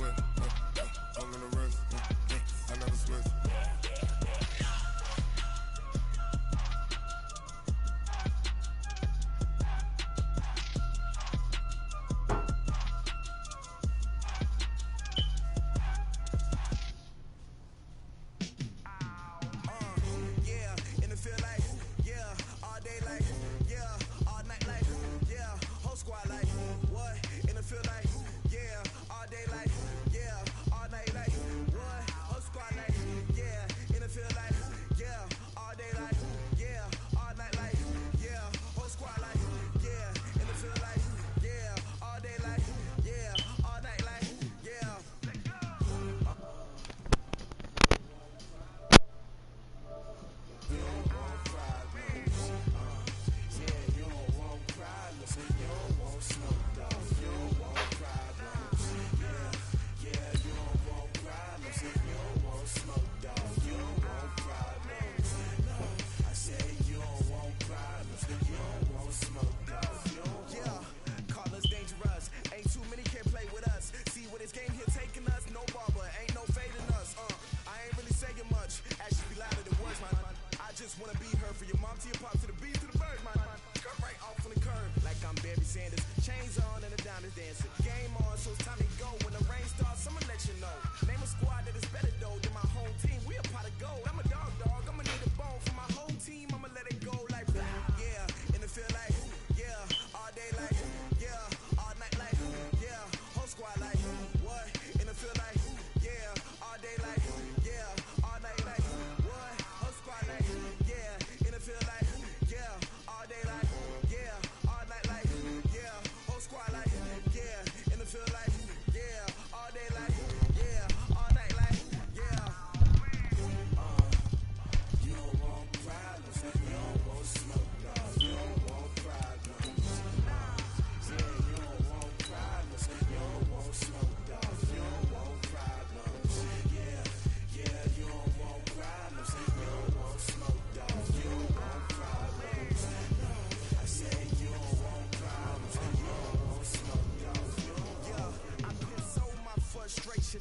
way. I'm in the rest. I never switch.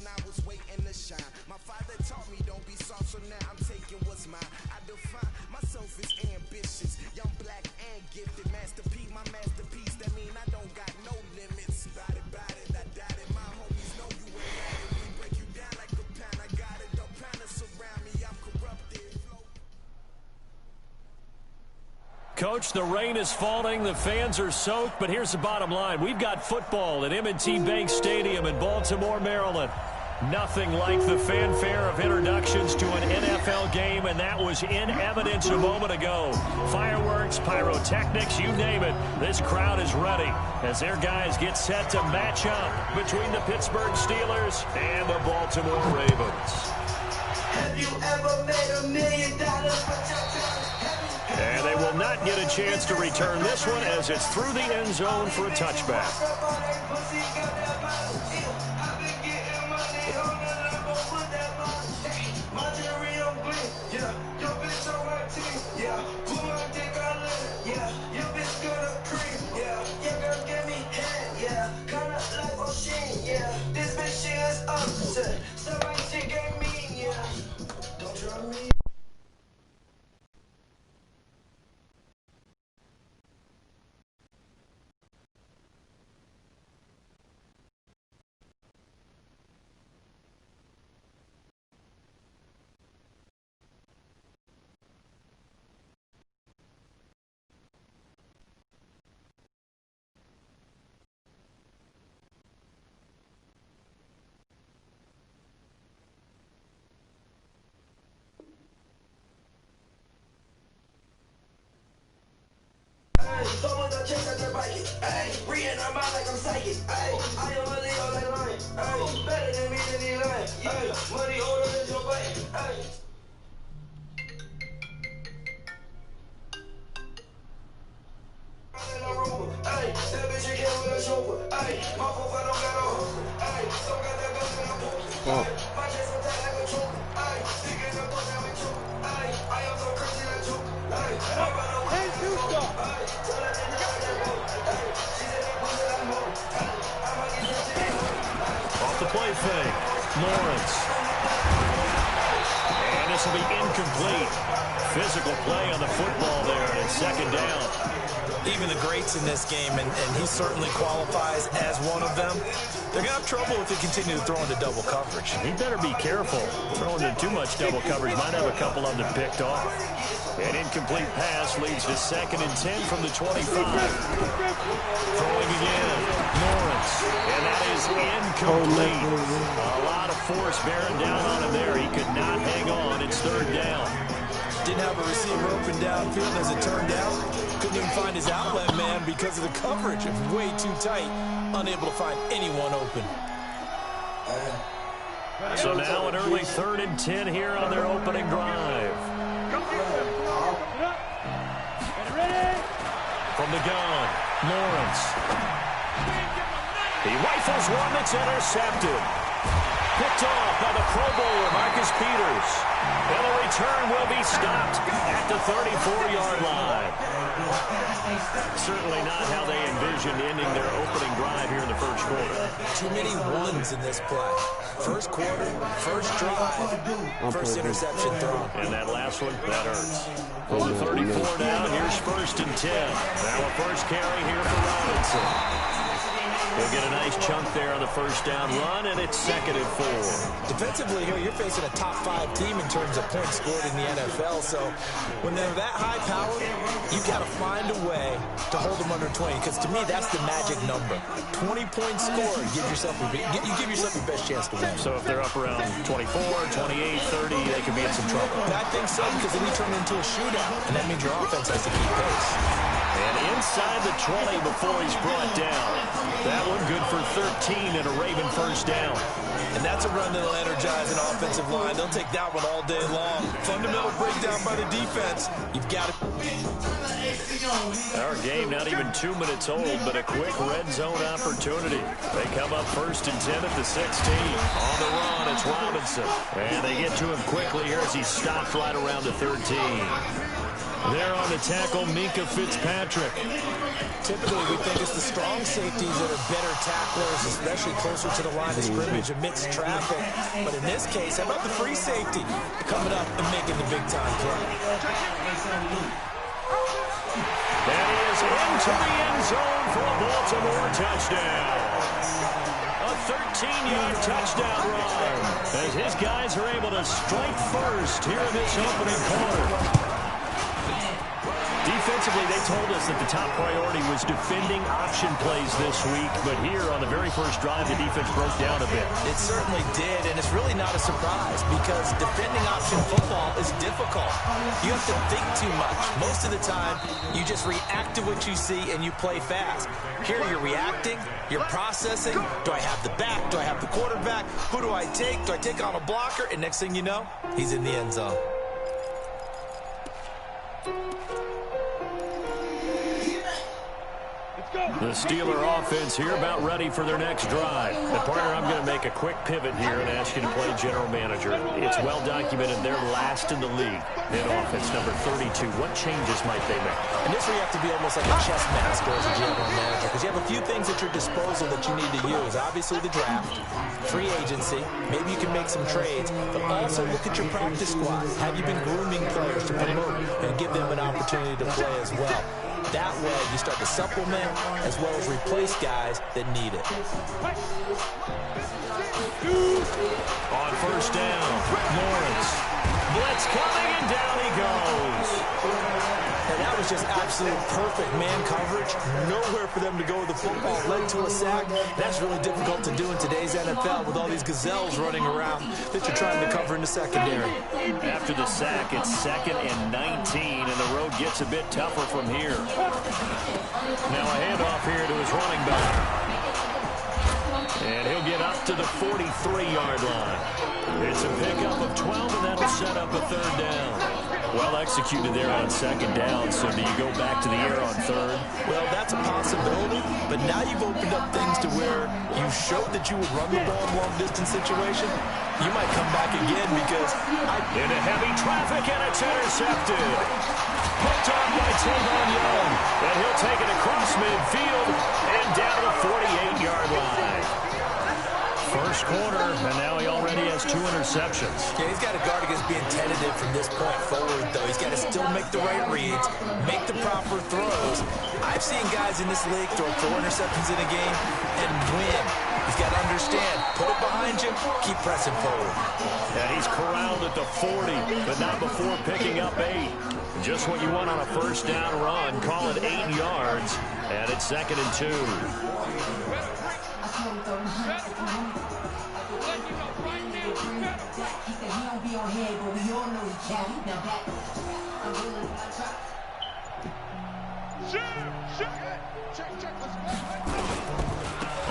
I was waiting to shine. My father taught me don't be soft, so now I'm taking what's mine. I define myself as ambitious, young, black, and gifted. Master P, my masterpiece. That mean I don't got no limits. Bout it, I doubt it. My homies know you ain't at it. We break you down like a pound. I got it. Don't pound us around me. I'm corrupted. Coach, the rain is falling, the fans are soaked, but here's the bottom line. We've got football at M&T Bank Stadium in Baltimore, Maryland. Nothing like the fanfare of introductions to an NFL game, and that was in evidence a moment ago. Fireworks, pyrotechnics, you name it. This crowd is ready as their guys get set to match up between the Pittsburgh Steelers and the Baltimore Ravens. Have you ever made $1 million with your And they will not get a chance to return this one as it's through the end zone for a touchback. This bitch is upset. Somebody she gave me, yeah. Don't try me. Someone that chase at their bike, ayy. Reading her mind like I'm psychic, ayy. I am a Leo like lion, ayy. Better than me than he lying, ayy. Money older than Joe Biden, ayy. Ayy, that bitch you came with a chauffeur, ayy. My profile don't got a hooker, ayy. Don't got that gun in a poker, ayy. My chest on tight like a choker, ayy. Sticking up on that with choker, ayy. I am so crazy like choker, ayy. My brother with that choker, ayy. Tell her that nigga that boat, ayy. She said that pussy like motor, ayy. I might get 15. the play fake. Lawrence. And this will be incomplete. Physical play on the football there, and it's second down. Even the greats in this game, and he certainly qualifies as one of them, they're going to have trouble if they continue to throw into double coverage. He better be careful. Throwing in too much double coverage might have a couple of them picked off. An incomplete pass leads to 2nd and 10 from the 25. Throwing again. Lawrence. And that is incomplete. A lot of force bearing down on him there. He could not hang on. It's 3rd down. Didn't have a receiver open downfield as it turned out. Couldn't even find his outlet man because of the coverage. It was way too tight. Unable to find anyone open. So now an early 3rd and 10 here on their opening drive. From the gun, Lawrence. He rifles one that's intercepted. Picked off by the Pro Bowler, Marcus Peters. And the return will be stopped at the 34-yard line. Certainly not how they envisioned ending their opening drive here in the first quarter. Too many ones in this play. First quarter, first drive, first interception throw. And that last one, that hurts. From the 34 down, here's 1st and 10. Now a first carry here for Robinson. He'll get a nice chunk there on the first down run, and it's 2nd and 4. Defensively here, you're facing a top 5 team in terms of points scored in the NFL. So when they're that high powered, you got to find a way to hold them under 20. Because to me, that's the magic number. 20 points scored, you give yourself your best chance to win. So if they're up around 24, 28, 30, they could be in some trouble. And I think so, because then you turn it into a shootout, and that means your offense has to keep pace. And inside the 20 before he's brought down. That one good for 13 and a Raven first down. And that's a run that'll energize an offensive line. They'll take that one all day long. Fundamental breakdown by the defense. You've got to... Our game not even 2 minutes old, but a quick red zone opportunity. They come up 1st and 10 at the 16. On the run, it's Robinson. And they get to him quickly here as he stopped right around the 13. There on the tackle, Minkah Fitzpatrick. Typically, we think it's the strong safeties that are better tacklers, especially closer to the line of scrimmage amidst traffic. But in this case, how about the free safety coming up and making the big-time play? That is into the end zone for a Baltimore touchdown. A 13-yard touchdown run as his guys are able to strike first here in this opening quarter. Defensively, they told us that the top priority was defending option plays this week, but here on the very first drive, the defense broke down a bit. It certainly did, and it's really not a surprise because defending option football is difficult. You have to think too much. Most of the time, you just react to what you see and you play fast. Here, you're reacting, you're processing. Do I have the back? Do I have the quarterback? Who do I take? Do I take on a blocker? And next thing you know, he's in the end zone. The Steeler offense here about ready for their next drive. And partner, I'm going to make a quick pivot here and ask you to play general manager. It's well documented they're last in the league in offense, number 32. What changes might they make? And this where you have to be almost like a chess master as a general manager, because you have a few things at your disposal that you need to use. Obviously the draft, free agency, maybe you can make some trades, but also look at your practice squad. Have you been grooming players to promote and give them an opportunity to play as well? That way, you start to supplement as well as replace guys that need it. On first down, Lawrence. Blitz coming, and down he goes. And that was just absolute perfect man coverage. Nowhere for them to go with the football. Led to a sack. That's really difficult to do in today's NFL with all these gazelles running around that you're trying to cover in the secondary. After the sack, it's 2nd and 19, and the road gets a bit tougher from here. Now a handoff here to his running back. And he'll get up to the 43-yard line. It's a pickup of 12, and that'll set up a 3rd down. Well executed there on 2nd down, so do you go back to the air on 3rd? Well, that's a possibility, but now you've opened up things to where you showed that you would run the ball in long-distance situation. You might come back again because... Into heavy traffic, and it's intercepted. Hooked on by Tavon Young, and he'll take it across midfield and down to the 48-yard line. First quarter, and now he already has 2 interceptions. Yeah, he's got to guard against being tentative from this point forward, though. He's got to still make the right reads, make the proper throws. I've seen guys in this league throw 4 interceptions in a game and win. He's got to understand, put it behind you, keep pressing forward. And he's corralled at the 40, but not before picking up 8. Just what you want on a first down run. Call it 8 yards, and it's 2nd and 2.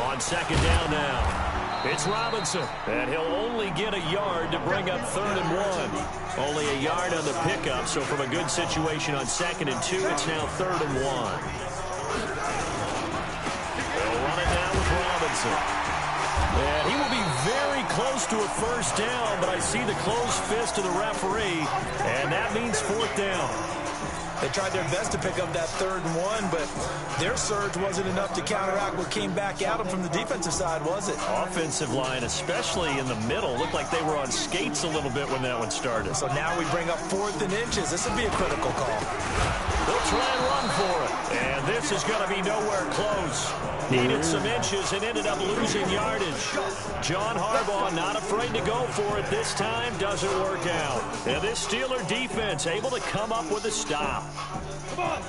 On 2nd down now. It's Robinson, and he'll only get a yard to bring up 3rd and 1. Only a yard on the pickup, so from a good situation on 2nd and 2, it's now 3rd and 1. They'll run it now with Robinson. And he will be very close to a first down, but I see the closed fist of the referee, and that means 4th down. They tried their best to pick up that 3rd and 1, but their surge wasn't enough to counteract what came back at them from the defensive side, was it? Offensive line, especially in the middle, looked like they were on skates a little bit when that one started. So now we bring up 4th and inches. This would be a critical call. They'll try and run for it, and this is going to be nowhere close. Needed some inches and ended up losing yardage. John Harbaugh not afraid to go for it this time. Doesn't work out. And this Steeler defense able to come up with a stop.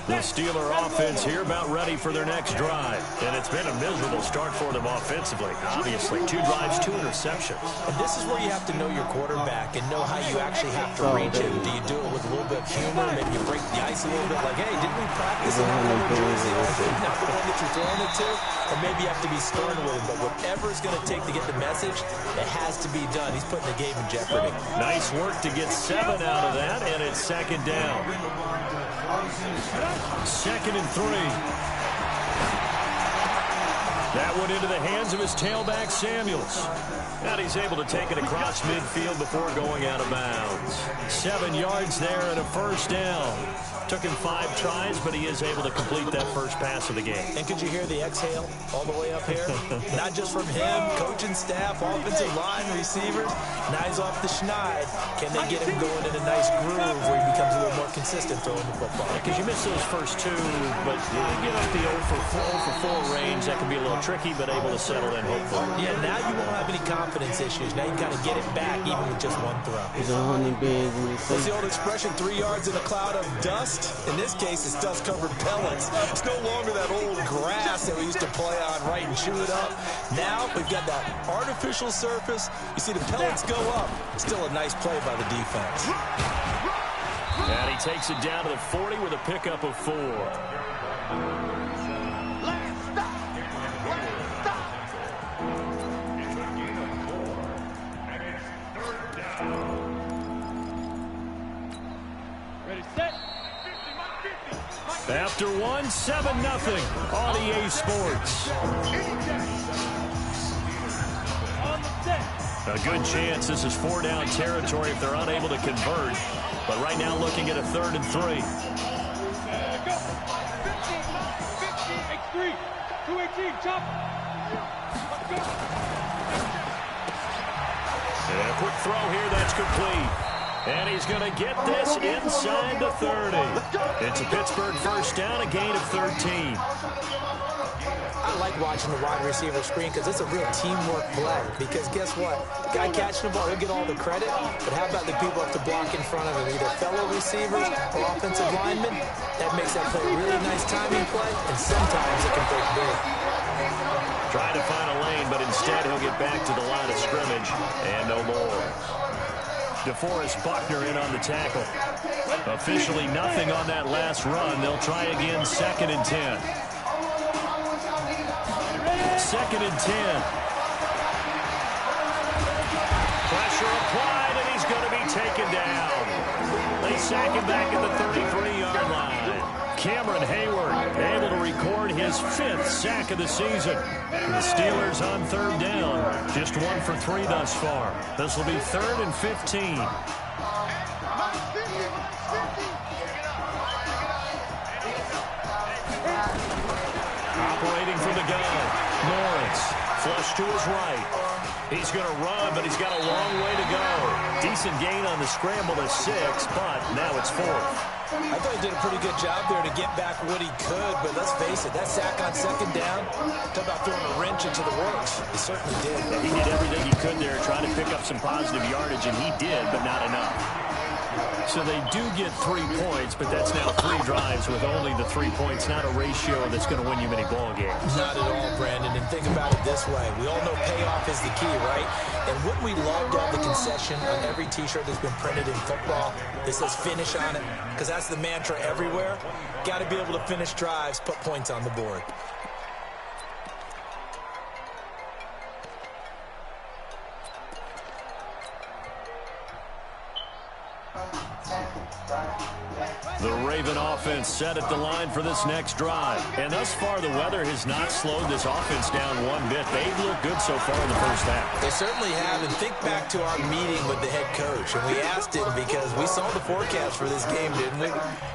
The Steeler offense here about ready for their next drive. And it's been a miserable start for them offensively. Obviously, 2 drives, 2 interceptions. And this is where you have to know your quarterback and know how you actually have to reach him. Do you do it with a little bit of humor? Maybe you break the ice a little bit like, hey, didn't we practice in that little jersey? Not the one that you're throwing it to. Or maybe you have to be stern with him. But whatever it's going to take to get the message, it has to be done. He's putting the game in jeopardy. Nice work to get 7 out of that, and it's 2nd down. 2nd and 3. That one into the hands of his tailback, Samuels. And he's able to take it across midfield before going out of bounds. 7 yards there and a first down. Took him 5 tries, but he is able to complete that first pass of the game. And could you hear the exhale all the way up here? Not just from him, coaching staff, offensive line, receivers. Now he's off the schneid. Can they get him going in a nice groove where he becomes a little more consistent throwing the football? Because you miss those first 2, but you get up the 0 for 4 range. That can be a little tricky, but able to settle in, hopefully. Yeah, now you won't have any confidence issues. Now you kind of get it back, even with just 1 throw. What's the old expression, 3 yards in a cloud of dust? In this case, it's dust-covered pellets. It's no longer that old grass that we used to play on, right, and chew it up. Now we've got that artificial surface. You see the pellets go up. Still a nice play by the defense. And he takes it down to the 40 with a pickup of 4. After 1, 7-0 on EA Sports. A good chance this is 4-down territory if they're unable to convert. But right now looking at a 3rd and 3. Go. 15, 218, chop. And a quick throw here, that's complete. And he's going to get this inside the 30. It's a Pittsburgh first down, a gain of 13. I like watching the wide receiver screen because it's a real teamwork play. Because guess what? The guy catching the ball, he'll get all the credit. But how about the people up to block in front of him? Either fellow receivers or offensive linemen. That makes that play a really nice timing play. And sometimes it can break big. Trying to find a lane, but instead he'll get back to the line of scrimmage. And no more. DeForest Buckner in on the tackle. Officially nothing on that last run. They'll try again, 2nd and 10. 2nd and 10. Pressure applied, and he's going to be taken down. They sack him back at the 33-yard line. Cameron Hayward able to record his 5th sack of the season. The Steelers on 3rd down. Just 1 for 3 thus far. This will be 3rd and 15. Operating from the gun. Lawrence, flush to his right. He's going to run, but he's got a long way to go. Decent gain on the scramble to 6, but now it's 4th. I thought he did a pretty good job there to get back what he could, but let's face it, that sack on 2nd down, talk about throwing a wrench into the works. He certainly did. Yeah, he did everything he could there, trying to pick up some positive yardage, and he did, but not enough. So they do get 3 points, but that's now 3 drives with only the 3 points. Not a ratio that's going to win you many ball games. Not at all, Brandon. And think about it this way. We all know payoff is the key, right? And wouldn't we love to have the concession on every T-shirt that's been printed in football that says finish on it? Because that's the mantra everywhere. Got to be able to finish drives, put points on the board. The Raven offense set at the line for this next drive. And thus far, the weather has not slowed this offense down one bit. They've looked good so far in the first half. They certainly have. And think back to our meeting with the head coach. And we asked him because we saw the forecast for this game, didn't we?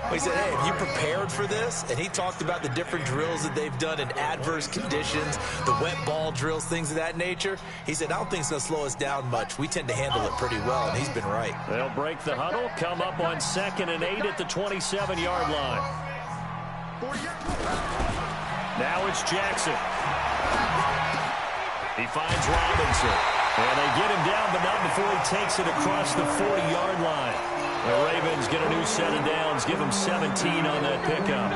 We said, hey, have you prepared for this? And he talked about the different drills that they've done in adverse conditions, the wet ball drills, things of that nature. He said, I don't think it's going to slow us down much. We tend to handle it pretty well, and he's been right. They'll break the huddle, come up on 2nd and 8 at the 27-yard line. Now it's Jackson. He finds Robinson. And they get him down, but not before he takes it across the 40-yard line. The Ravens get a new set of downs, give him 17 on that pickup.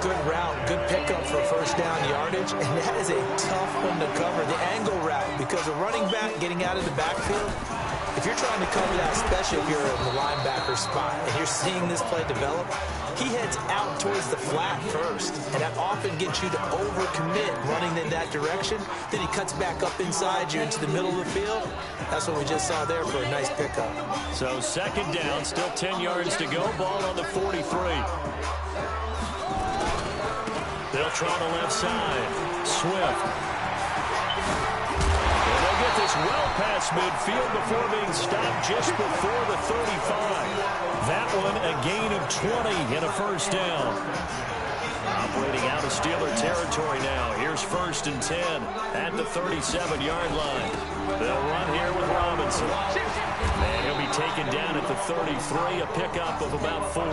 Good route, good pickup for first down yardage, and that is a tough one to cover, the angle route, because a running back getting out of the backfield, if you're trying to cover that, especially if you're in the linebacker spot, and you're seeing this play develop, he heads out towards the flat first, and that often gets you to overcommit running in that direction. Then he cuts back up inside you into the middle of the field. That's what we just saw there for a nice pickup. So 2nd down, still 10 yards to go, ball on the 43. They'll try the left side. Swift. And they'll get this well past midfield before being stopped just before the 35. That one a gain of 20 and a first down. Operating out of Steeler territory now. Here's 1st and 10 at the 37-yard line. They'll run here with Robinson. And he'll be taken down at the 33, a pickup of about 4.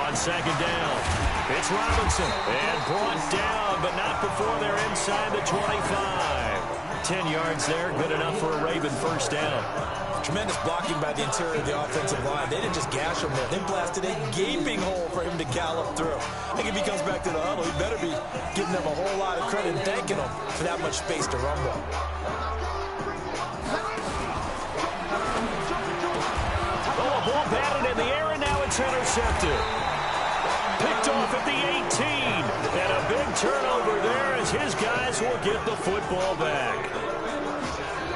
On 2nd down, it's Robinson. And brought down, but not before they're inside the 25. 10 yards there, good enough for a Raven first down. Tremendous blocking by the interior of the offensive line. They didn't just gash him there. They blasted a gaping hole for him to gallop through. I think if he comes back to the huddle, he better be giving them a whole lot of credit and thanking them for that much space to rumble. Oh, a ball batted in the air, and now it's intercepted. Picked off at the 18. And a big turnover there as his guys will get the football back.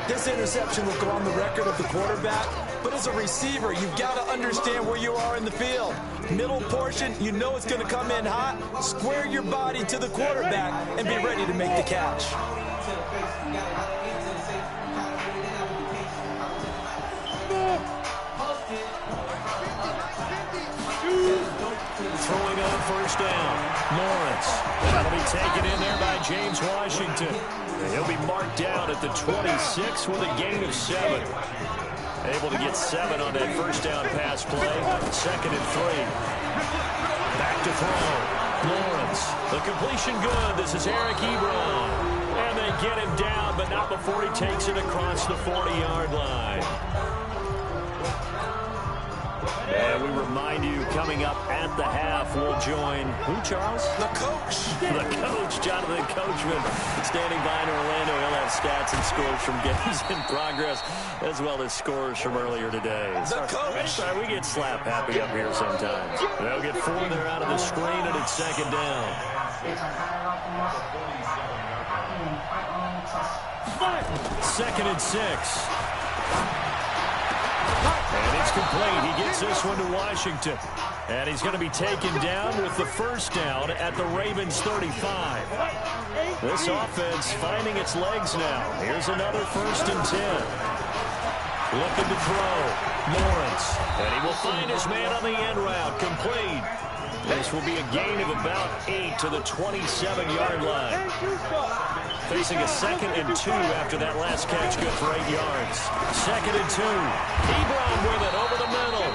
This interception will go on the record of the quarterback, but as a receiver, you've got to understand where you are in the field. Middle portion, you know it's going to come in hot. Square your body to the quarterback and be ready to make the catch. Throwing on first down, Lawrence. That'll be taken in there by James Washington. And he'll be marked down at the 26 with a gain of 7. Able to get 7 on that first down pass play. 2nd and 3. Back to throw. Lawrence. The completion good. This is Eric Ebron. And they get him down, but not before he takes it across the 40-yard line. And we remind you, coming up at the half, we'll join, who, Charles? The coach. The coach, Jonathan Coachman, standing by in Orlando. He'll have stats and scores from games in progress, as well as scores from earlier today. The coach. Sorry, we get slap happy up here sometimes. They'll get 4 there out of the screen, and it's 2nd down. 2nd and 6. And it's complete. He gets this one to Washington. And he's going to be taken down with the first down at the Ravens 35. This offense finding its legs now. Here's another 1st and 10. Looking to throw. Lawrence. And he will find his man on the end route. Complete. This will be a gain of about 8 to the 27-yard line. Facing a 2nd and 2 after that last catch, good for 8 yards. 2nd and 2. Ebron with it over the middle.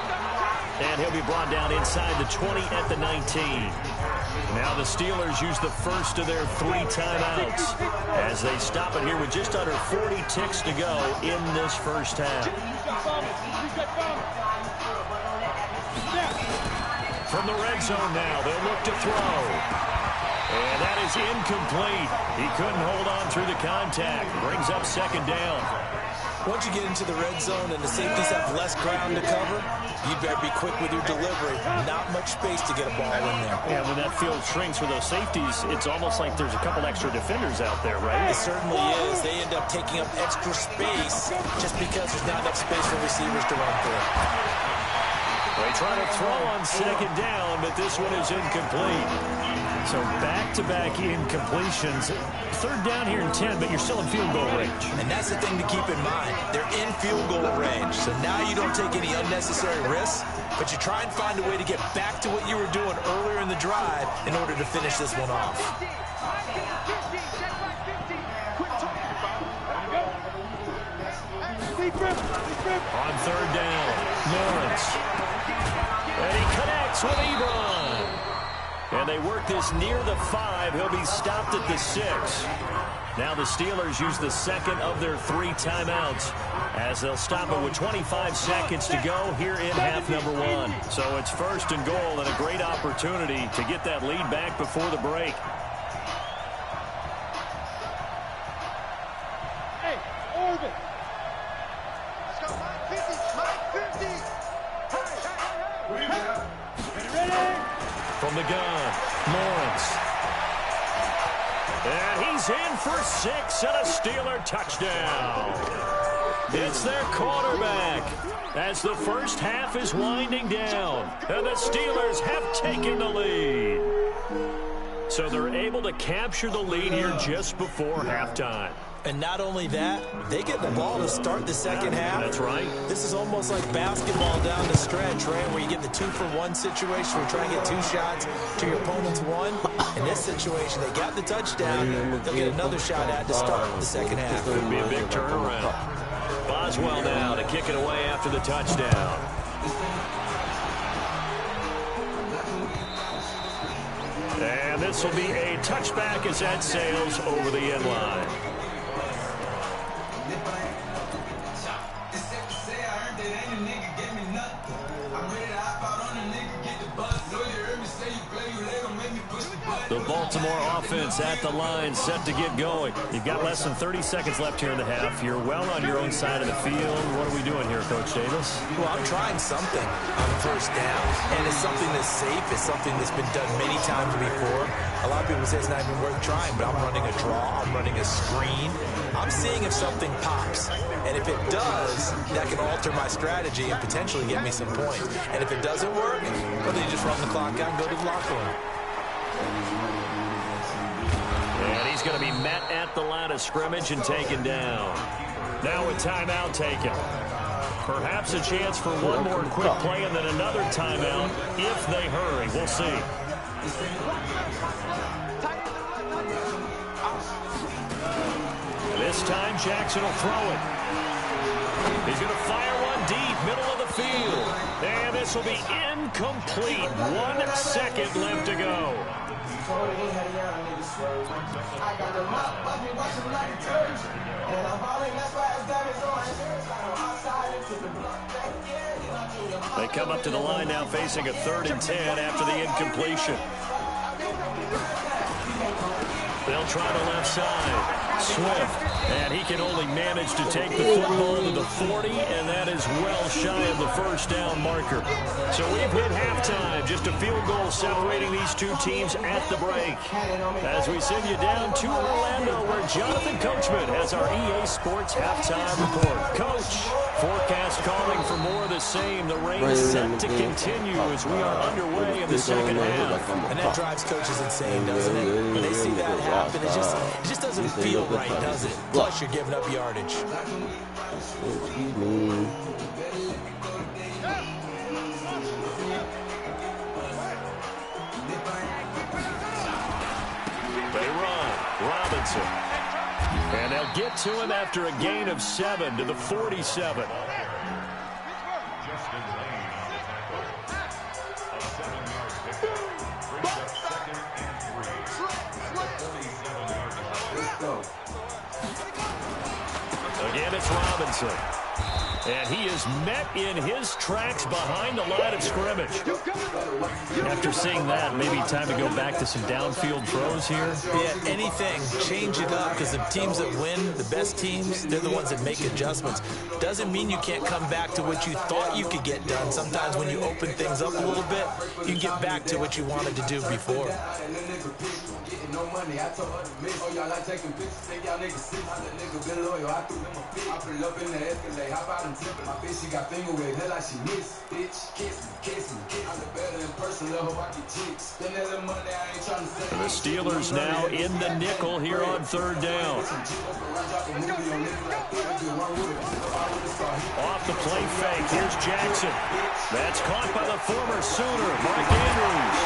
And he'll be brought down inside the 20 at the 19. Now the Steelers use the first of their 3 timeouts as they stop it here with just under 40 ticks to go in this first half. From the red zone now, they'll look to throw. And that is incomplete. He couldn't hold on through the contact. Brings up 2nd down. Once you get into the red zone and the safeties have less ground to cover, you better be quick with your delivery. Not much space to get a ball in there. Yeah, when that field shrinks with those safeties, it's almost like there's a couple extra defenders out there, right? It certainly is. They end up taking up extra space just because there's not enough space for receivers to run through. They try to throw on 2nd down, but this one is incomplete. So back-to-back incompletions. 3rd down here in 10, but you're still in field goal range. And that's the thing to keep in mind. They're in field goal range. So now you don't take any unnecessary risks, but you try and find a way to get back to what you were doing earlier in the drive in order to finish this one off. On 3rd down, Lawrence. And he connects with Ebron. And they work this near the 5. He'll be stopped at the 6. Now the Steelers use the 2nd of their 3 timeouts as they'll stop it with 25 seconds to go here in half number 1. So it's 1st and goal and a great opportunity to get that lead back before the break. Hey, Orbit. From the gun, Lawrence. And he's in for 6 and a Steeler touchdown. It's their quarterback as the first half is winding down. And the Steelers have taken the lead. So they're able to capture the lead here just before halftime. And not only that, they get the ball to start the 2nd half. That's right. This is almost like basketball down the stretch, right, where you get the 2-for-1 situation where you try and get 2 shots to your opponent's 1. In this situation, they got the touchdown. They'll get another shot at to start the 2nd half. Could be a big turnaround. Boswell now to kick it away after the touchdown. And this will be a touchback as that sails over the end line. The Baltimore offense at the line, set to get going. You've got less than 30 seconds left here in the half. You're well on your own side of the field. What are we doing here, Coach Davis? Well, I'm trying something on 1st down, and it's something that's safe. It's something that's been done many times before. A lot of people say it's not even worth trying, but I'm running a draw. I'm running a screen. I'm seeing if something pops. And if it does, that can alter my strategy and potentially get me some points. And if it doesn't work, well, then you just run the clock out and go to the locker room. And he's going to be met at the line of scrimmage and taken down. Now a timeout taken. Perhaps a chance for one more quick play and then another timeout if they hurry. We'll see. This time Jackson will throw it. He's going to fire one deep, middle of the field. And this will be incomplete. 1 second left to go. They come up to the line now facing a 3rd and 10 after the incompletion. They'll try the left side. Swift, and he can only manage to take the football to the 40, and that is well shy of the 1st down marker. So we've hit halftime, just a field goal separating these two teams at the break. As we send you down to Orlando, where Jonathan Coachman has our EA Sports halftime report. Coach, forecast calling for more of the same. The rain is set to continue as we are underway in the 2nd half. And that drives coaches insane, doesn't it? When they see that happen, it just doesn't feel right, does it? Plus, you're giving up yardage. They run. Robinson. And they'll get to him after a gain of 7 to the 47. Again, it's Robinson. And he is met in his tracks behind the line of scrimmage. After seeing that, maybe time to go back to some downfield throws here. Yeah, anything. Change it up, because the teams that win, the best teams, they're the ones that make adjustments. Doesn't mean you can't come back to what you thought you could get done. Sometimes when you open things up a little bit, you can get back to what you wanted to do before. No money, I told her to miss. Oh, y'all like taking pictures, think y'all niggas sick. My little nigga been loyal, I threw them a fit. I put it up in the Escalade, hop out and tip it. My bitch, she got finger waves, look like she miss. Bitch, kiss me, kiss me, kiss me. I look better in person, love her, I get chicks. Spend that little money, I ain't trying to say. The Steelers now in the nickel here on third down. Off the play fake, here's Jackson. That's caught by the former Sooner, Mark Andrews.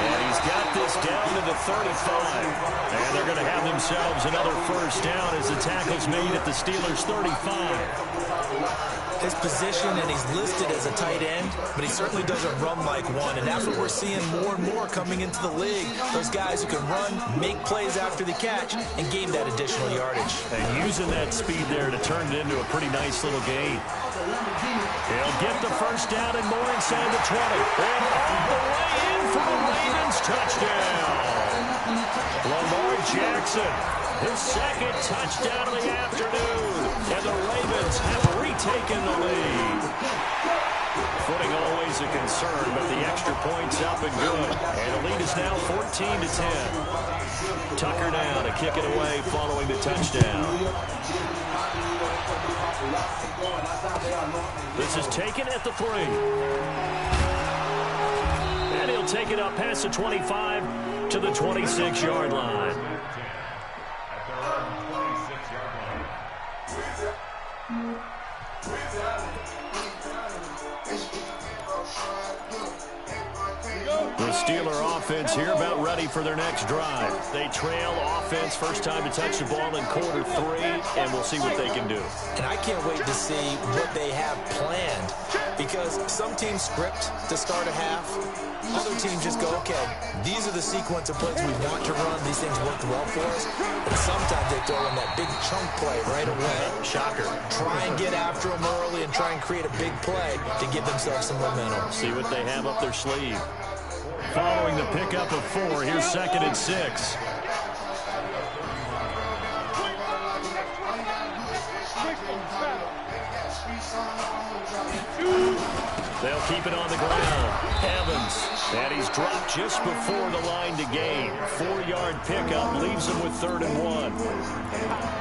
And he's got this down to the 35. And they're going to have themselves another first down as the tackle's made at the Steelers' 35. His position, and he's listed as a tight end, but he certainly doesn't run like one, and that's what we're seeing more and more coming into the league. Those guys who can run, make plays after the catch, and gain that additional yardage. And using that speed there to turn it into a pretty nice little gain. He'll get the first down and more inside the 20. And all the way in for the Ravens touchdown. Lamar Jackson, his second touchdown of the afternoon. And the Ravens have retaken the lead. Footing always a concern, but the extra point's up and good. And the lead is now 14-10. Tucker now to kick it away following the touchdown. This is taken at the 3. And he'll take it up past the 25 to the 26-yard line. The Steeler offense here about ready for their next drive. They trail offense, first time to touch the ball in quarter 3, and we'll see what they can do. And I can't wait to see what they have planned, because some teams script to start a half. Other teams just go, okay, these are the sequence of plays we want to run. These things worked well for us. And sometimes they throw in that big chunk play right away. Shocker. Try and get after them early and try and create a big play to give themselves some momentum. See what they have up their sleeve. Following the pickup of 4, here's 2nd and 6. They'll keep it on the ground. Evans, and he's dropped just before the line to gain. 4-yard pickup leaves him with 3rd and 1.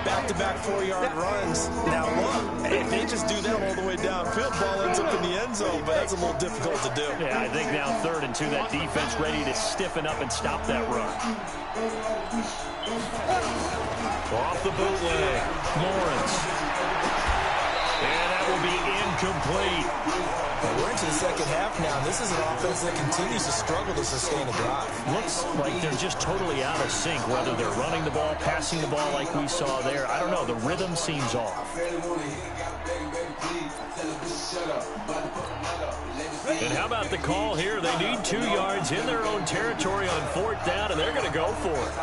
Back-to-back 4-yard runs. Now look, if they just do that all the way downfield, ball ends up in the end zone, but that's a little difficult to do. Yeah, I think now 3rd and 2, that defense ready to stiffen up and stop that run. Off the bootleg, Lawrence. And that will be incomplete. We're into the second half now. This is an offense that continues to struggle to sustain a drive. Looks like they're just totally out of sync, whether they're running the ball, passing the ball like we saw there. I don't know. The rhythm seems off. And how about the call here? They need 2 yards in their own territory on 4th down, and they're going to go for it.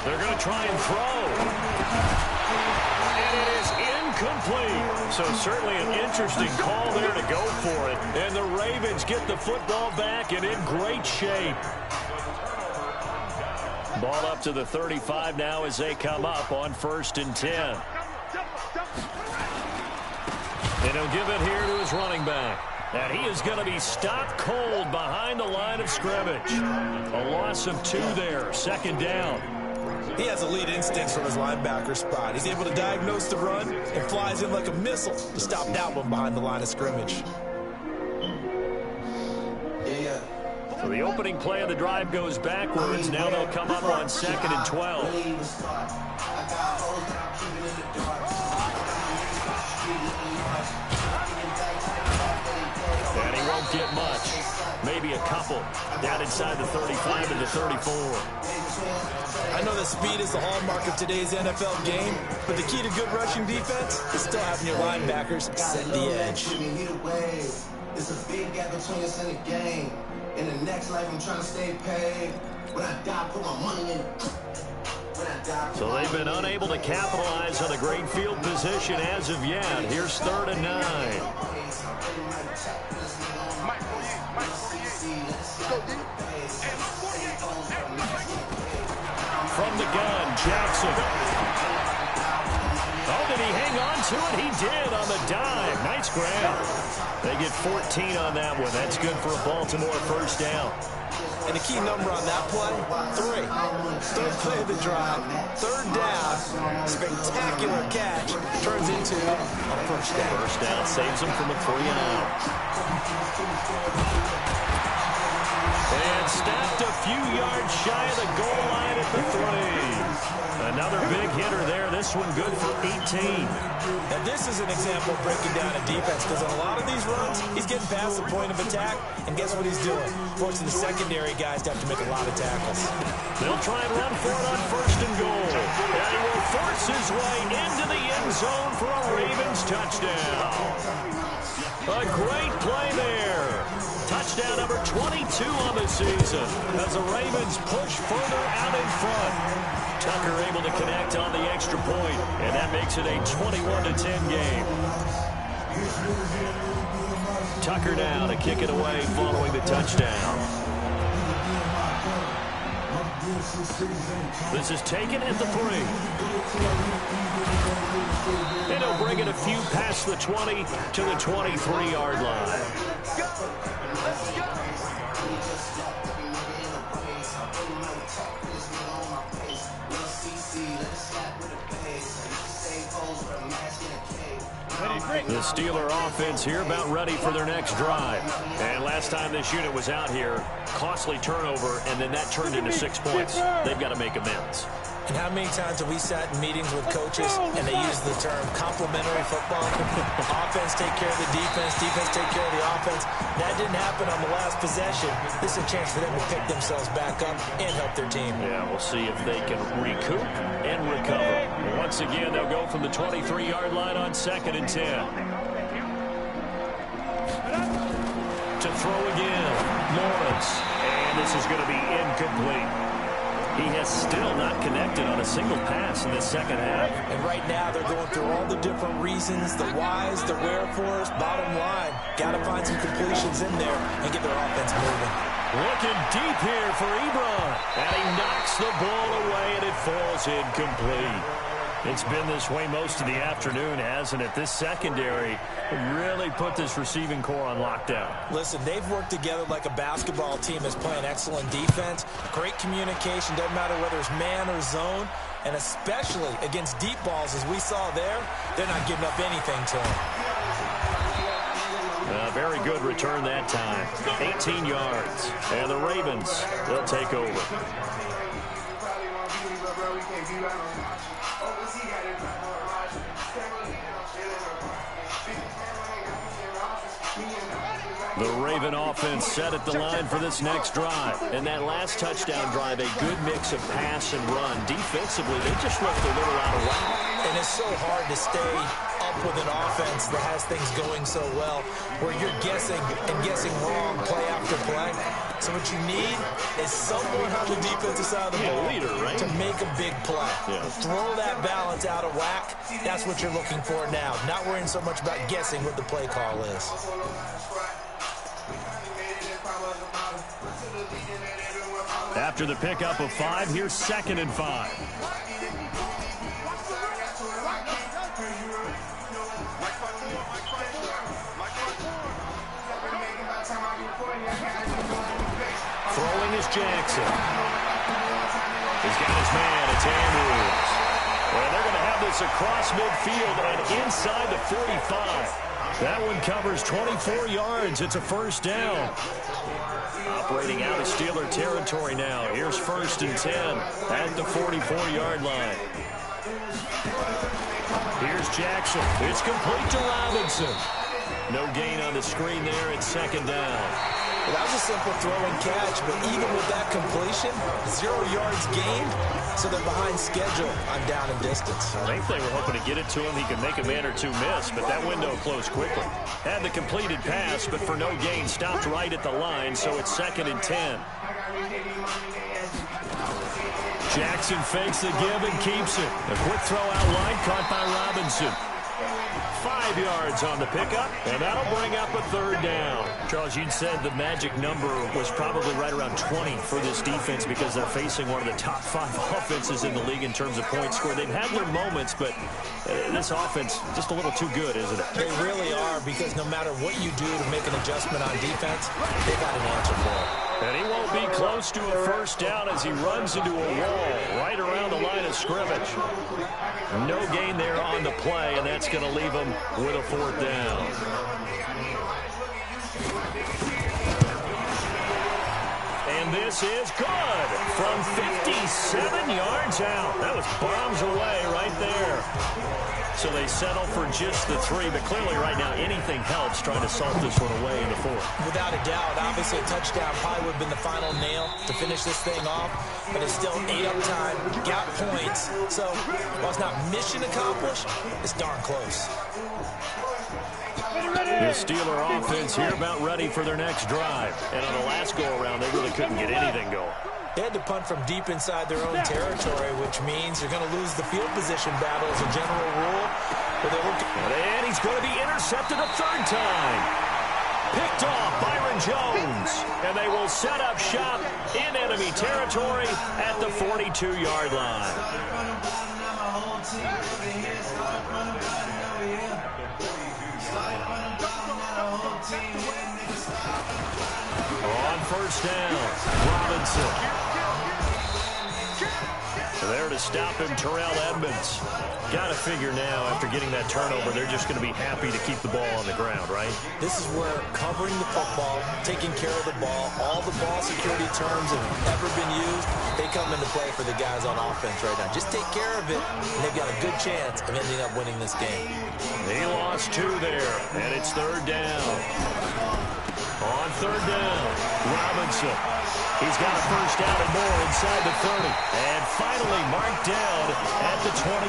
They're going to try and throw. And it is incomplete. So certainly an interesting call there to go for it. And the Ravens get the football back and in great shape. Ball up to the 35 now as they come up on 1st and 10. And he'll give it here to his running back. And he is going to be stopped cold behind the line of scrimmage. A loss of 2 there, 2nd down. He has elite instincts from his linebacker spot. He's able to diagnose the run and flies in like a missile to stop that one behind the line of scrimmage. The The opening play of the drive goes backwards. Now they'll come up on 2nd and 12. And he won't get much. Maybe a couple. Down inside the 35 to the 34. I know that speed is the hallmark of today's NFL game, but the key to good rushing defense is still having your linebackers set the edge. It's a big gap between us in the game. In the next life, I'm trying to stay paid. When I die, put my money in. So they've been unable to capitalize on a great field position as of yet. Here's 3rd and 9. From the gun, Jackson. Oh, did he hang on to it? He did on the dive. Nice grab. They get 14 on that one. That's good for a Baltimore first down. And the key number on that play, 3. Third play of the drive, 3rd down, spectacular catch, turns into a first down. First down saves them from a 3-and-out. And stopped a few yards shy of the goal line at the 3. Another big hitter there. This one good for 18. And this is an example of breaking down a defense, because on a lot of these runs, he's getting past the point of attack, and guess what he's doing? Forcing the secondary guys to have to make a lot of tackles. They'll try and run for it on 1st and goal. And he will force his way into the end zone for a Ravens touchdown. A great play there. Touchdown number 22 on the season as the Ravens push further out in front. Tucker able to connect on the extra point, and that makes it a 21-10 game. Tucker now to kick it away following the touchdown. This is taken at the 3. And he'll bring it a few past the 20 to the 23-yard line. The Steeler offense here about ready for their next drive. And last time this unit was out here, costly turnover, and then that turned into 6 points. They've got to make amends. And how many times have we sat in meetings with coaches and they use the term complementary football? Offense take care of the defense, defense take care of the offense. That didn't happen on the last possession. This is a chance for them to pick themselves back up and help their team. Yeah, we'll see if they can recoup and recover. Once again, they'll go from the 23-yard line on 2nd and 10. To throw again, Lawrence. And this is going to be incomplete. He has still not connected on a single pass in the second half. And right now, they're going through all the different reasons, the whys, the wherefores. Bottom line, got to find some completions in there and get their offense moving. Looking deep here for Ebron. And he knocks the ball away, and it falls incomplete. It's been this way most of the afternoon, hasn't it? This secondary really put this receiving core on lockdown. Listen, they've worked together like a basketball team that's playing excellent defense. Great communication, doesn't matter whether it's man or zone. And especially against deep balls, as we saw there, they're not giving up anything to them. A very good return that time. 18 yards. And the Ravens, they'll take over. The Raven offense set at the line for this next drive. And that last touchdown drive, a good mix of pass and run. Defensively, they just looked a little out of whack. And it's so hard to stay up with an offense that has things going so well, where you're guessing and guessing wrong play after play. So what you need is someone on the defensive side of the ball to make a big play. Yeah. Throw that balance out of whack. That's what you're looking for now. Not worrying so much about guessing what the play call is. After the pickup of 5, here's 2nd and 5. Throwing is Jackson. He's got his man. It's Andrews. And they're going to have this across midfield and inside the 45. That one covers 24 yards. It's a first down. Operating out of Steeler territory now. Here's 1st and 10 at the 44-yard line. Here's Jackson. It's complete to Robinson. No gain on the screen there. It's 2nd down. Well, that was a simple throw and catch, but even with that completion, 0 yards gained, so they're behind schedule on down and distance. I think they were hoping to get it to him. He could make a man or two miss, but that window closed quickly. Had the completed pass, but for no gain, stopped right at the line, so it's 2nd and 10. Jackson fakes the give and keeps it. A quick throw out line, caught by Robinson. 5 yards on the pickup, and that'll bring up a 3rd down. Charles, you'd said the magic number was probably right around 20 for this defense because they're facing one of the top 5 offenses in the league in terms of points scored. They've had their moments, but this offense just a little too good, isn't it? They really are, because no matter what you do to make an adjustment on defense, they got an answer for it. And he won't be close to a first down as he runs into a wall right around the line of scrimmage. No gain there on the play, and that's going to leave him with a 4th down. And this is good from 57 yards out. That was bombs away right there. So they settle for just the 3, but clearly right now anything helps trying to salt this one away in the 4th. Without a doubt, obviously a touchdown probably would have been the final nail to finish this thing off, but it's still 8 up time, got points. So while it's not mission accomplished, it's darn close. The Steeler offense here about ready for their next drive. And on the last go-around, they really couldn't get anything going. They had to punt from deep inside their own territory, which means you're going to lose the field position battle as a general rule. And he's going to be intercepted a 3rd time. Picked off Byron Jones. And they will set up shop in enemy territory at the 42-yard line. On 1st down, Robinson. There to stop him, Terrell Edmonds. Got to figure now, after getting that turnover, they're just going to be happy to keep the ball on the ground, right? This is where covering the football, taking care of the ball, all the ball security terms have ever been used, they come into play for the guys on offense right now. Just take care of it, and they've got a good chance of ending up winning this game. He lost 2 there, and it's 3rd down. On 3rd down, Robinson. He's got a first down and more inside the 30. And finally marked down at the 23.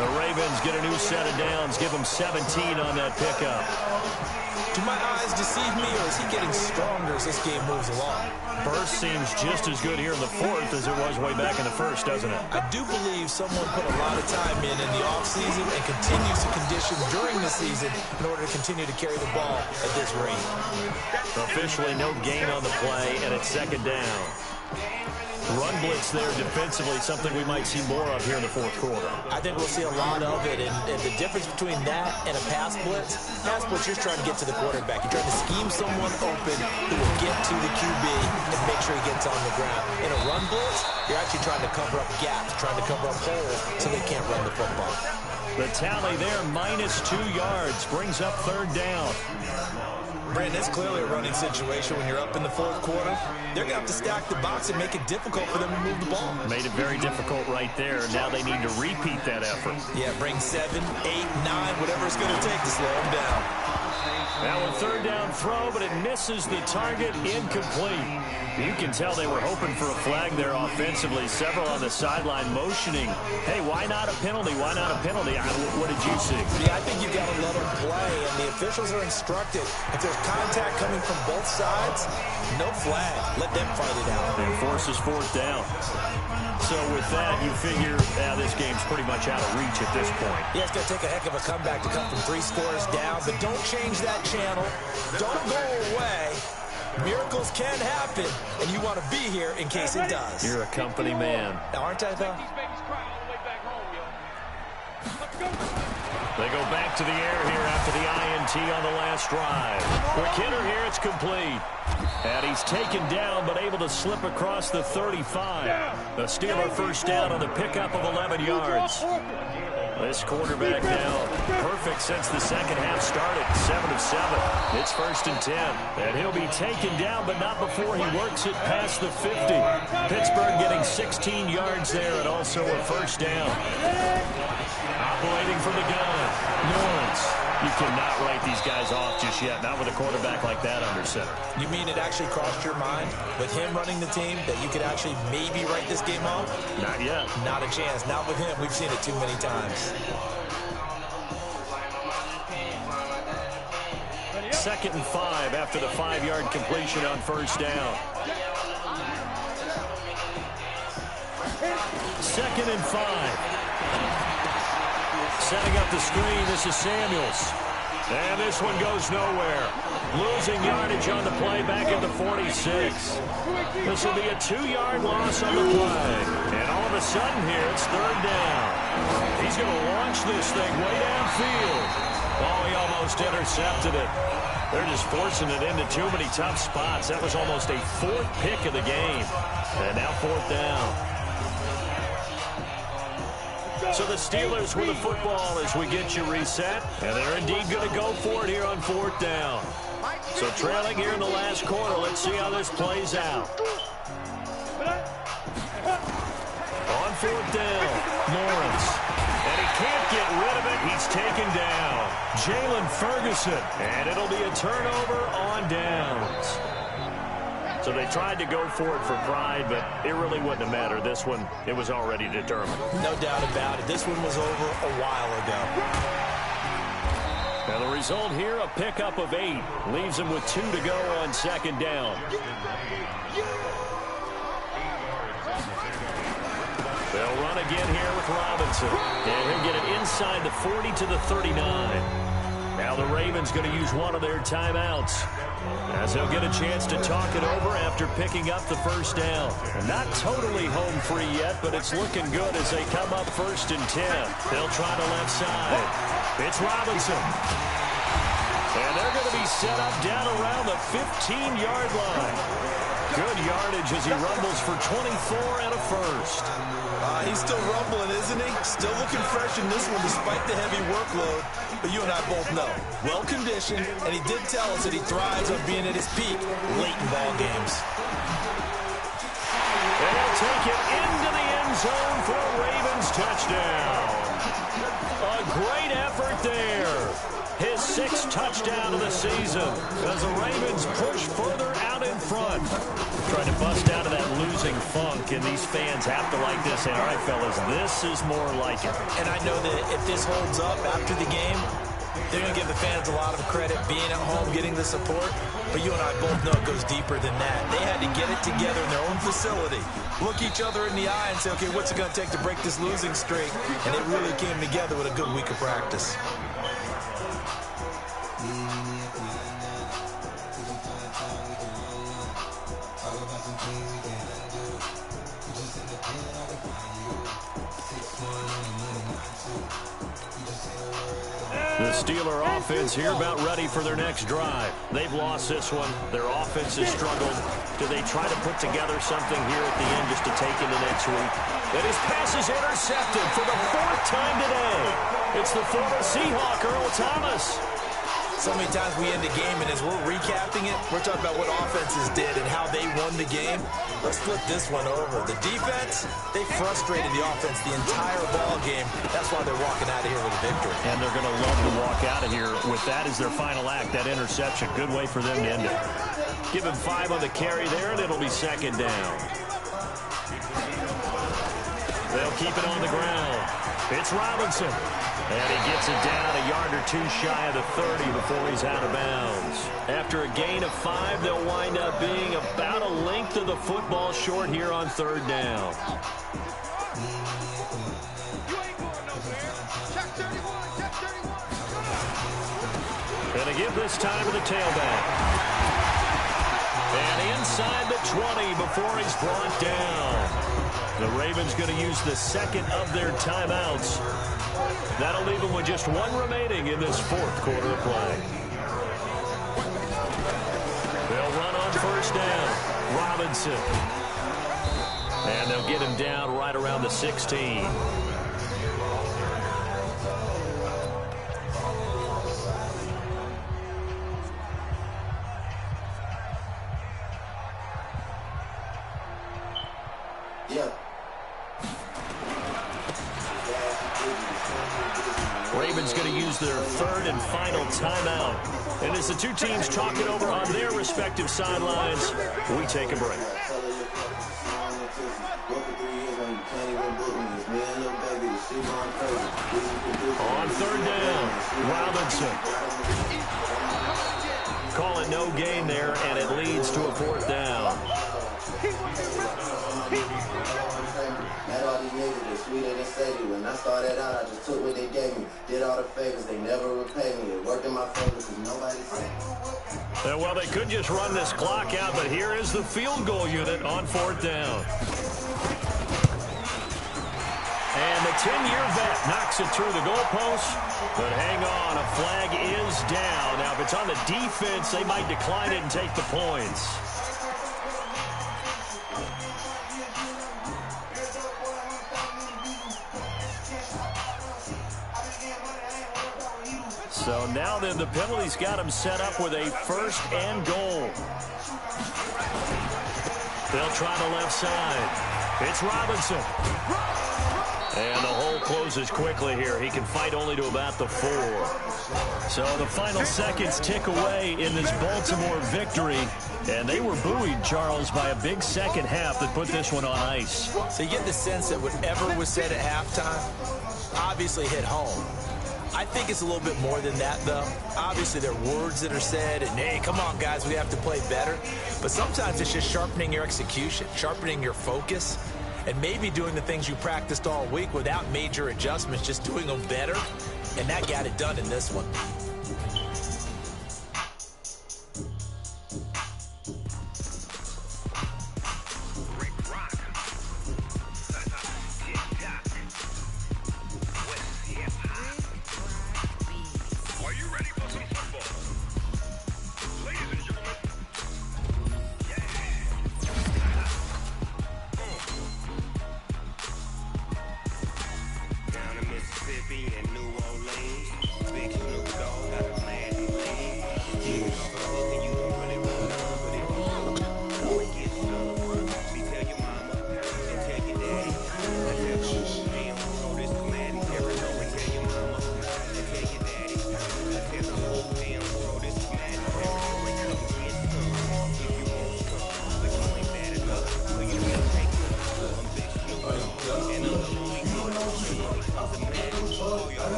The Ravens get a new set of downs, give them 17 on that pickup. Do my eyes deceive me, or is he getting stronger as this game moves along? Burst seems just as good here in the 4th as it was way back in the 1st, doesn't it? I do believe someone put a lot of time in the offseason and continues to condition during the season in order to continue to carry the ball at this rate. Officially no gain on the play, and it's 2nd down. Run blitz there defensively, something we might see more of here in the 4th quarter. I think we'll see a lot of it, and the difference between that and a pass blitz, you're trying to get to the quarterback. You're trying to scheme someone open who will get to the QB and make sure he gets on the ground. In a run blitz, you're actually trying to cover up gaps, trying to cover up holes so they can't run the football. The tally there, -2 yards, brings up 3rd down. Brandon, it's clearly a running situation when you're up in the 4th quarter. They're going to have to stack the box and make it difficult for them to move the ball. Made it very difficult right there. Now they need to repeat that effort. Yeah, bring 7, 8, 9, whatever it's going to take to slow them down. Now a 3rd down throw, but it misses the target, incomplete. You can tell they were hoping for a flag there offensively. Several on the sideline motioning, hey, why not a penalty? Why not a penalty? What did you see? Yeah, I think you've got to let them play, and the officials are instructed. If there's contact coming from both sides, no flag. Let them fight it out. And forces 4th down. So with that, you figure this game's pretty much out of reach at this point. Yeah, it's going to take a heck of a comeback to come from 3 scores down, but don't change that channel. Don't go away. Miracles can happen, and you want to be here in case it does. You're a company man. Now, aren't I, though? They go back to the air here after the INT on the last drive. Quick hitter here, it's complete. And he's taken down, but able to slip across the 35. A Steeler first down on the pickup of 11 yards. This quarterback now perfect since the second half started. 7 of 7. It's 1st and 10. And he'll be taken down, but not before he works it past the 50. Pittsburgh getting 16 yards there and also a 1st down. Operating from the gun, Lawrence. You cannot write these guys off just yet, not with a quarterback like that under center. You mean it actually crossed your mind with him running the team that you could actually maybe write this game off? Not yet. Not a chance. Not with him. We've seen it too many times. 2nd and 5 after the 5-yard completion on 1st down. 2nd and 5. Setting up the screen, this is Samuels. And this one goes nowhere. Losing yardage on the play back at the 46. This will be a 2-yard loss on the play. And all of a sudden here, it's 3rd down. He's going to launch this thing way downfield. Oh, he almost intercepted it. They're just forcing it into too many tough spots. That was almost a 4th pick of the game. And now 4th down. So the Steelers with the football as we get you reset. And they're indeed going to go for it here on 4th down. So trailing here in the last quarter. Let's see how this plays out. On 4th down, Lawrence. And he can't get rid of it. He's taken down. Jalen Ferguson. And it'll be a turnover on downs. So they tried to go for it for pride, but it really wouldn't have mattered. This one, it was already determined. No doubt about it. This one was over a while ago. Now the result here, a pickup of 8. Leaves him with 2 to go on 2nd down. They'll run again here with Robinson. And he'll get it inside the 40 to the 39. Now the Ravens going to use one of their timeouts, as they'll get a chance to talk it over after picking up the 1st down. And not totally home free yet, but it's looking good as they come up 1st and 10. They'll try the left side. It's Robinson. And they're going to be set up down around the 15-yard line. Good yardage as he rumbles for 24 and a 1st. He's still rumbling, isn't he? Still looking fresh in this one despite the heavy workload. But you and I both know, well-conditioned, and he did tell us that he thrives on being at his peak late in ball games. And he'll take it into the end zone for a Ravens touchdown. A great effort there. His 6th touchdown of the season as the Ravens push further out in front. Trying to bust out of that losing funk, and these fans have to like this. Say, all right, fellas, this is more like it. And I know that if this holds up after the game, they're going to give the fans a lot of credit being at home, getting the support. But you and I both know it goes deeper than that. They had to get it together in their own facility, look each other in the eye and say, okay, what's it going to take to break this losing streak? And it really came together with a good week of practice. The Steeler offense here about ready for their next drive. They've lost this one. Their offense has struggled. Do they try to put together something here at the end just to take into next week? And his pass is intercepted for the 4th time today. It's the former Seahawk, Earl Thomas. So many times we end the game, and as we're recapping it, we're talking about what offenses did and how they won the game. Let's flip this one over. The defense, they frustrated the offense the entire ball game. That's why they're walking out of here with a victory. And they're going to love to walk out of here with that as their final act, that interception. Good way for them to end it. Give him 5 on the carry there, and it'll be 2nd down. They'll keep it on the ground. It's Robinson. And he gets it down a yard or 2 shy of the 30 before he's out of bounds. After a gain of 5, they'll wind up being about a length of the football short here on 3rd down. And they give this time to the tailback. And inside the 20 before he's brought down. The Ravens going to use the 2nd of their timeouts. That'll leave them with just 1 remaining in this 4th quarter of play. They'll run on 1st down. Robinson. And they'll get him down right around the 16. Yeah. Ravens going to use their third and final timeout. And as the two teams talk it over on their respective sidelines, we take a break. On third down, Robinson. Call it no gain there, and it leads to a fourth down. Met all these niggas, they sweeter than Sadie. When I started out, I just took what they gave me. Did all the favors, they never repaid me. It worked in my favor because nobody said. Well, they could just run this clock out, but here is the field goal unit on fourth down. And the 10-year vet knocks it through the goalpost. But hang on, a flag is down. Now, if it's on the defense, they might decline it and take the points. So now then, the penalty's got him set up with a first and goal. They'll try the left side. It's Robinson. And the hole closes quickly here. He can fight only to about the 4. So the final seconds tick away in this Baltimore victory. And they were buoyed, Charles, by a big second half that put this one on ice. So you get the sense that whatever was said at halftime obviously hit home. I think it's a little bit more than that, though. Obviously, there are words that are said, and, hey, come on, guys, we have to play better. But sometimes it's just sharpening your execution, sharpening your focus, and maybe doing the things you practiced all week without major adjustments, just doing them better. And that got it done in this one.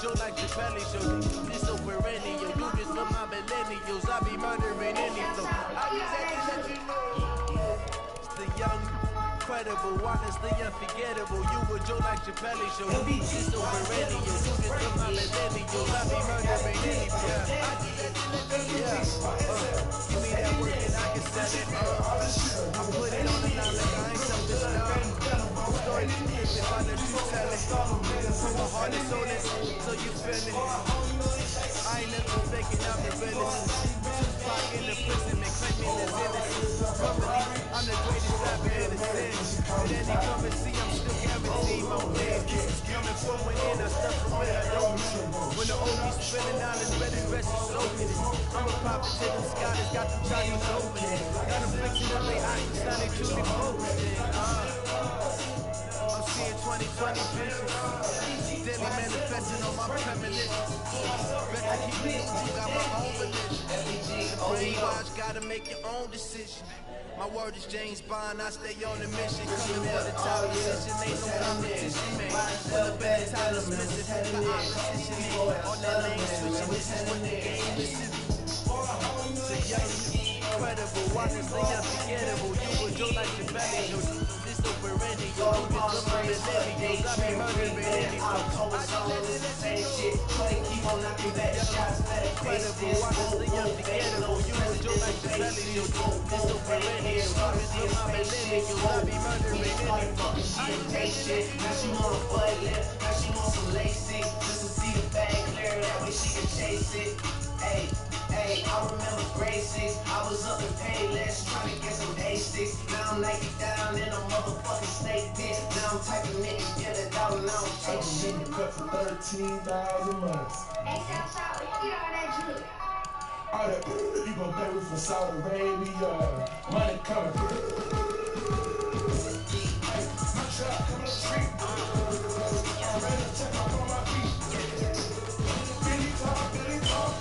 Joe like the belly show. This so perennial. Do this for my millennials. I be murdering any flow. I just had to let you know. It's the young, incredible, honestly unforgettable. You were Joe like your belly show. This so perennial. Do this for my millennials. I be murdering any flow. I just had to let you know. Give me that work and I can sell it. I put it on the line like I ain't selfish now. Story if I let you tell it. From my heart and soul is so you feel it. I ain't never faking, I'm the realest. Tupac in the prison, they claim me as innocent. Currently, I'm the greatest rapper in the sin. At any currency, I'm still guaranteed my win. Coming from within, I stuff from where I don't. When the OG's spinning down, it's better dress is soaking it. I'm a prophet to the sky, that's got the Chinese opening. Got them fixing up their eyes, it's not they truly focusing. I'm seeing 2020 visions. Daily manifesting on my premonitions. Better keep it, you got my own religion. Brain watch, gotta make your own decision. My word is James Bond, I stay on the mission. Coming for the top position, ain't no competition, man. When the better time is missing, the opposition ain't on that lane switching. This is what the game is. So young, incredible, honestly unforgettable. You were Joe like your belly, yo. This so perennial. You just my millennials. I be murdering any flow. I just let it same shit. Keep on knocking back shots. Incredible, honestly unforgettable. You were Joe like your belly, yo. This so perennial. You just my millennials. I be murdering any flow. I just hate shit. Now she want a butt lip. Now she want some lacy. Just to see the bag clear. That way she can chase it. Hey. Hey, I remember grade 6, I was up in Payless, trying to get some A6. Now I'm naked down in a motherfucking snake pit. Now I'm typing it and get it out and I don't take shit. Cut for 13,000 months. Hey, Southside, where you get all that jewelry? All that you gon' pay with from Saudi Arabia. Money coming. My truck coming up the street. I'm ready to check up on my feet. Billy talk, Billy talk.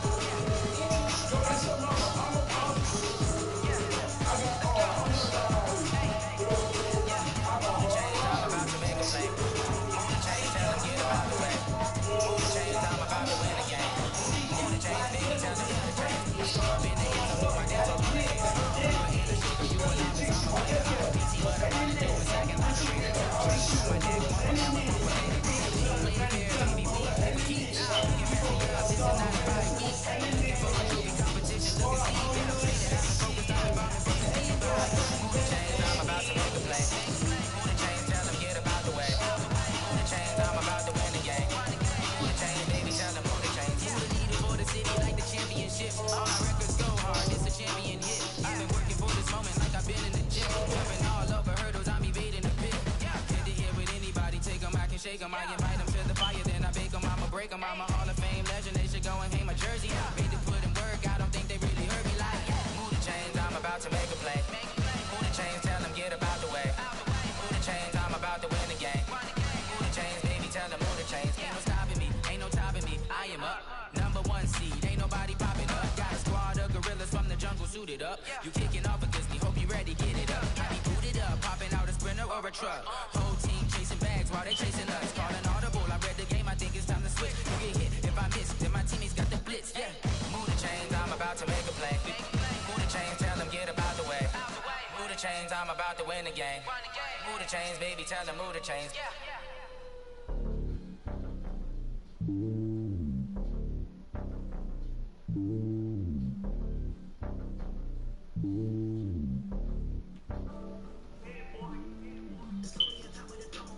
Shake 'em, I invite 'em to the fire, then I bake 'em, I'ma break 'em. I'm a Hall of Fame legend, they should go and hang my jersey. Made to put in work, I don't think they really heard me like, move the chains, I'm about to make a play. Move the chains, tell them get about the way. Move the chains, I'm about to win the game. Move the chains, baby, tell them move the chains. Ain't no stopping me, ain't no topping me, I am up. Number 1 seed, ain't nobody popping up. Got a squad of gorillas from the jungle suited up. You kicking off against me, hope you ready, get it up. I be booted up, popping out a sprinter or a truck. Whole team chasing bags while they chasing us. Calling audible, I read the game, I think it's time to switch. You get hit if I miss, then my teammates got the blitz, yeah. Move the chains, I'm about to make a play. Move the chains, tell them get about the way. Move the chains, I'm about to win the game. Move the chains, baby, tell them move the chains. Mm-hmm.